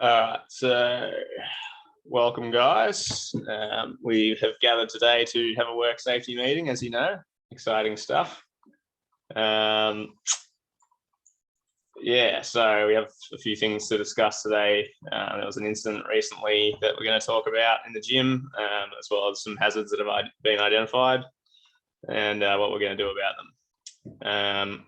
So welcome, guys. We have gathered today to have a work safety meeting, as you know. Exciting stuff. Yeah, so we have a few things to discuss today. There was an incident recently that we're going to talk about in the gym, as well as some hazards that have been identified and what we're going to do about them.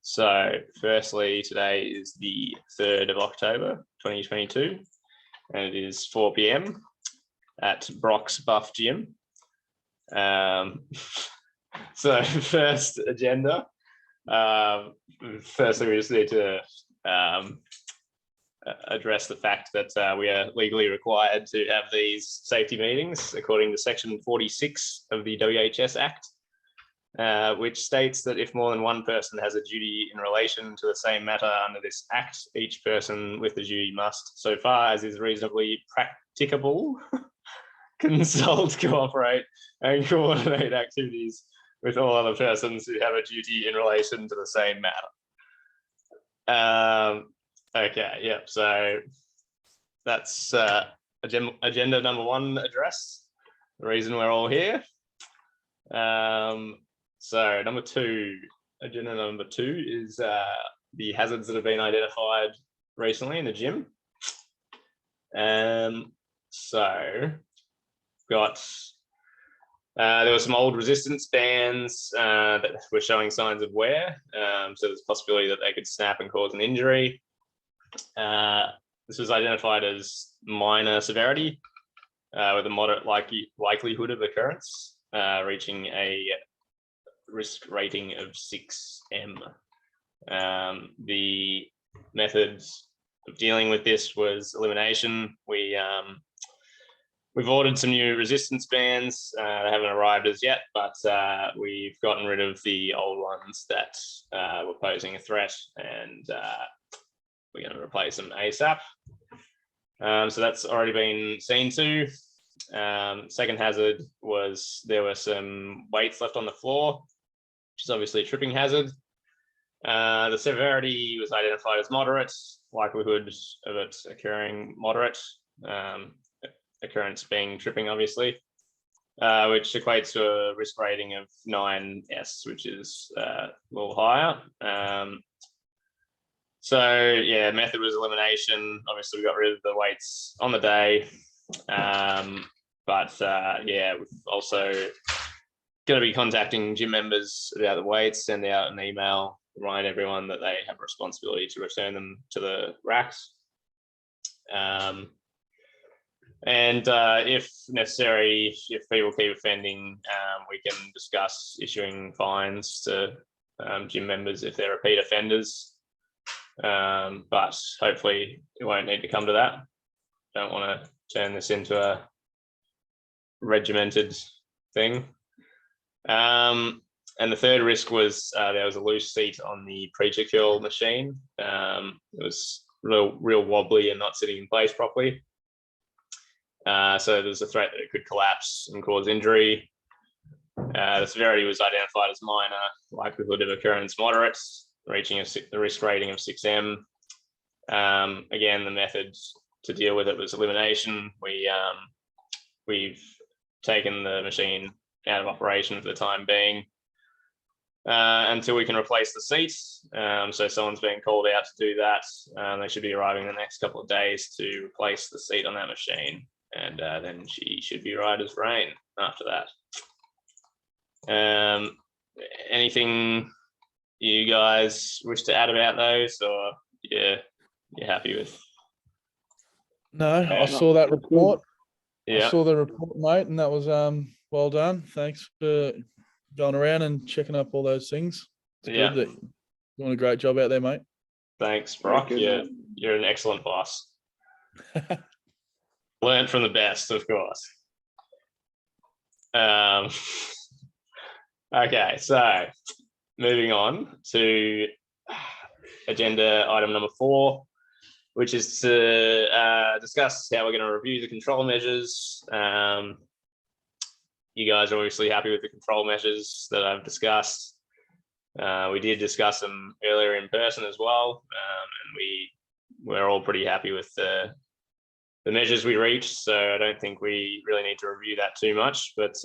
So firstly, today is the 3rd of October, 2022, and it is 4 p.m. at Brock's Buff Gym. So first agenda, firstly, we just need to address the fact that we are legally required to have these safety meetings according to Section 46 of the WHS Act. Which states that if more than one person has a duty in relation to the same matter under this act, each person with the duty must, so far as is reasonably practicable, consult, cooperate, and coordinate activities with all other persons who have a duty in relation to the same matter. Okay, yep, so that's agenda number 1 address, the reason we're all here. So agenda number two is the hazards that have been identified recently in the gym. So got there were some old resistance bands that were showing signs of wear. So there's a possibility that they could snap and cause an injury. This was identified as minor severity with a moderate likelihood of occurrence, reaching a risk rating of 6M. The methods of dealing with this was elimination. We've ordered some new resistance bands. They haven't arrived as yet, but we've gotten rid of the old ones that were posing a threat, and we're going to replace them ASAP. So that's already been seen to. Second hazard was there were some weights left on the floor, which is obviously a tripping hazard. The severity was identified as moderate, likelihood of it occurring moderate, occurrence being tripping, obviously, which equates to a risk rating of 9S, which is a little higher. So yeah, method was elimination. Obviously, we got rid of the weights on the day. But yeah, we've also going to be contacting gym members about the weights, send out an email, remind everyone that they have a responsibility to return them to the racks. And if necessary, if people keep offending, we can discuss issuing fines to gym members if they're repeat offenders. But hopefully it won't need to come to that. Don't want to turn this into a regimented thing. And the third risk was there was a loose seat on the preacher curl machine. It was real wobbly and not sitting in place properly. So there's a threat that it could collapse and cause injury. The severity was identified as minor, likelihood of occurrence moderate, reaching a risk rating of 6M. Again, the method to deal with it was elimination. We've taken the machine out of operation for the time being until we can replace the seat. So someone's being called out to do that. They should be arriving in the next couple of days to replace the seat on that machine, and then she should be right as rain after that. Anything you guys wish to add about those, or yeah, you're happy with? No, I saw that report. Yeah. I saw the report, mate, and that was well done. Thanks for going around and checking up all those things. It's good that you're doing a great job out there, mate. Thanks, Brock. Yeah, you're an excellent boss. Learn from the best, of course. Okay, so moving on to agenda item number 4, which is to discuss how we're going to review the control measures. You guys are obviously happy with the control measures that I've discussed. We did discuss them earlier in person as well, and we we're all pretty happy with the measures we reached. So I don't think we really need to review that too much. But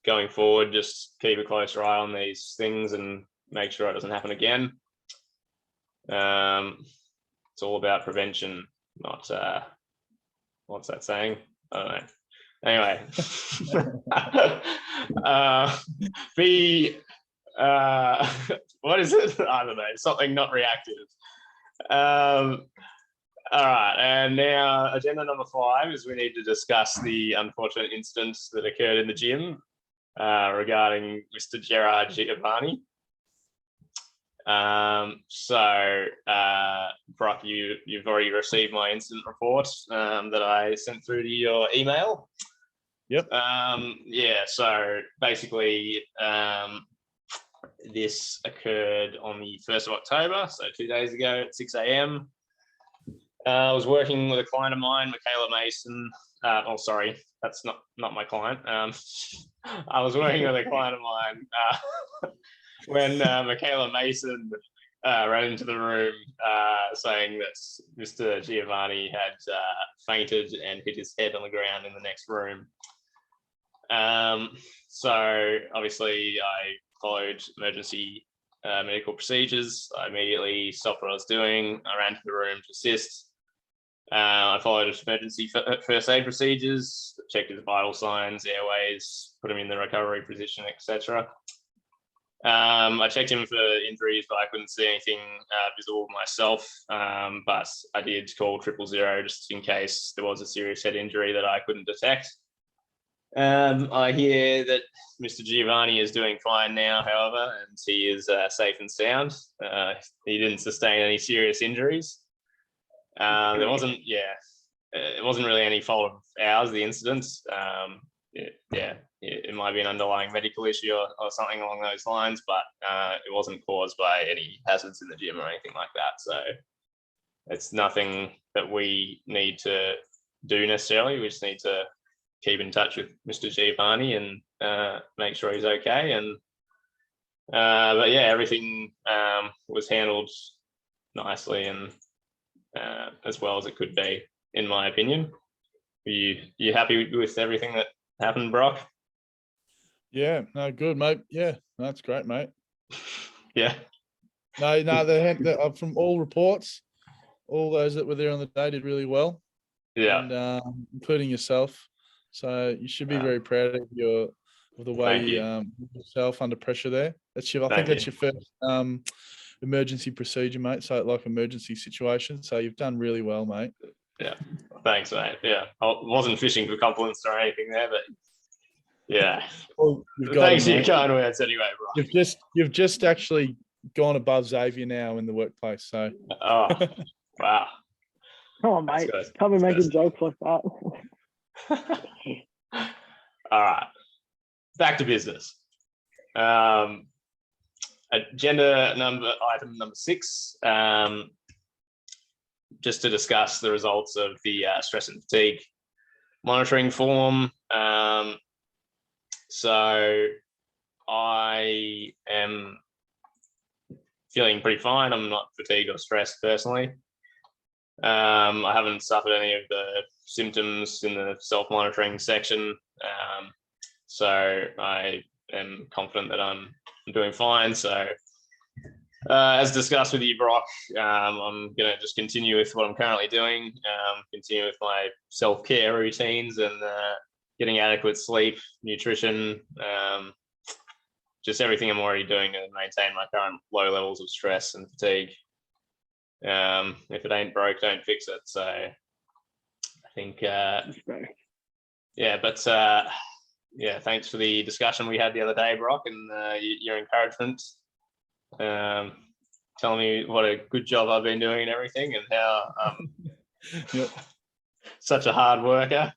going forward, just keep a closer eye on these things and make sure it doesn't happen again. It's all about prevention, not what's that saying? I don't know. Anyway, what is it? I don't know, something not reactive. All right, and now agenda number 5 is we need to discuss the unfortunate incident that occurred in the gym regarding Mr. Gerard Giovanni. Brock, you've already received my incident report that I sent through to your email. Yep. Yeah, so basically this occurred on the 1st of October, so 2 days ago at 6 a.m. I was working with a client of mine, Michaela Mason. Oh, sorry, that's not my client. I was working with a client of mine when Michaela Mason ran into the room saying that Mr. Giovanni had fainted and hit his head on the ground in the next room. So obviously I followed emergency medical procedures. I immediately stopped what I was doing. I ran to the room to assist. I followed emergency first aid procedures, checked his vital signs, airways, put him in the recovery position, etc. I checked him for injuries, but I couldn't see anything visible myself. But I did call 000 just in case there was a serious head injury that I couldn't detect. I hear that Mr. Giovanni is doing fine now, however, and he is safe and sound. He didn't sustain any serious injuries. It wasn't really any fault of ours, the incident. It might be an underlying medical issue or something along those lines, but it wasn't caused by any hazards in the gym or anything like that. So it's nothing that we need to do necessarily. We just need to keep in touch with Mr. Giovanni and make sure he's okay. And but yeah, everything was handled nicely and as well as it could be, in my opinion. You happy with everything that happened, Brock? Yeah, no, good, mate. Yeah, that's great, mate. Yeah. No, from all reports, all those that were there on the day did really well. Yeah. And, including yourself. So you should be very proud of the way you yourself under pressure there. I think that's your first emergency procedure, mate. So like emergency situation. So you've done really well, mate. Yeah. Thanks, mate. Yeah. I wasn't fishing for compliments or anything there, but yeah. Well, thanks for your kind words anyway, bro. You've just actually gone above Xavier now in the workplace. So oh wow. Come on, mate. Can't be making jokes like that. All right. Back to business. Agenda item number 6. Just to discuss the results of the stress and fatigue monitoring form. So I am feeling pretty fine. I'm not fatigued or stressed personally. I haven't suffered any of the symptoms in the self-monitoring section. So I am confident that I'm doing fine. So as discussed with you, Brock, I'm going to just continue with what I'm currently doing, continue with my self-care routines and getting adequate sleep, nutrition, just everything I'm already doing to maintain my current low levels of stress and fatigue. If it ain't broke, don't fix it. So I think, thanks for the discussion we had the other day, Brock, and your encouragement. Telling me what a good job I've been doing and everything, and how yep. Such a hard worker.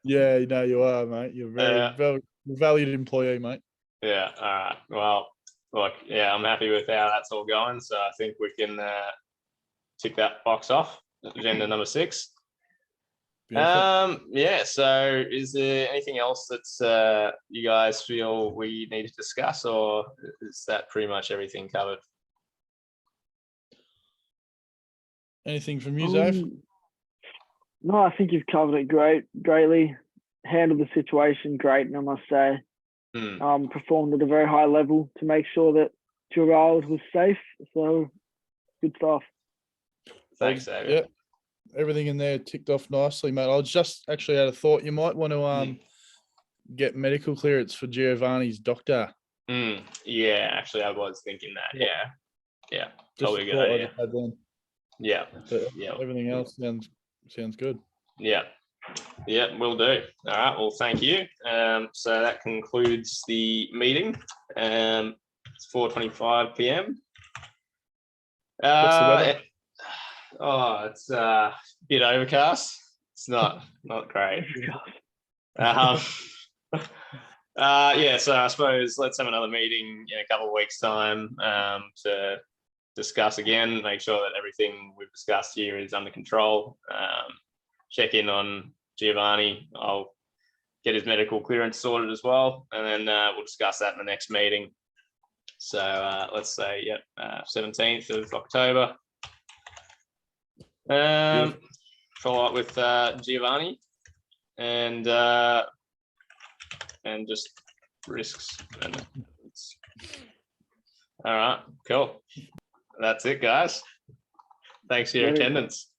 Yeah, you are, mate. You're very valued employee, mate. Yeah. All right. Well, look, yeah, I'm happy with how that's all going. So I think we can tick that box off. Agenda number 6. Yeah. So is there anything else that you guys feel we need to discuss, or is that pretty much everything covered? Anything from you, Zave? No, I think you've covered it greatly. Handled the situation great, and I must say, performed at a very high level to make sure that Gerald was safe. So, good stuff. Thanks, David. Yep. Everything in there ticked off nicely, mate. I was just actually had a thought. You might want to get medical clearance for Giovanni's doctor. Yeah, actually, I was thinking that. Yeah. Just Probably a good idea. Yeah. Everything else sounds good. Yeah, will do. All right. Well, thank you. So that concludes the meeting. It's 4:25 p.m. What's the weather? It's a bit overcast. It's not great. So I suppose let's have another meeting in a couple of weeks' time to discuss again, make sure that everything we've discussed here is under control. Check in on Giovanni. I'll get his medical clearance sorted as well, and then we'll discuss that in the next meeting. So let's say 17th of October. Follow up with Giovanni and just risks. All right, cool. That's it, guys. Thanks for your attendance.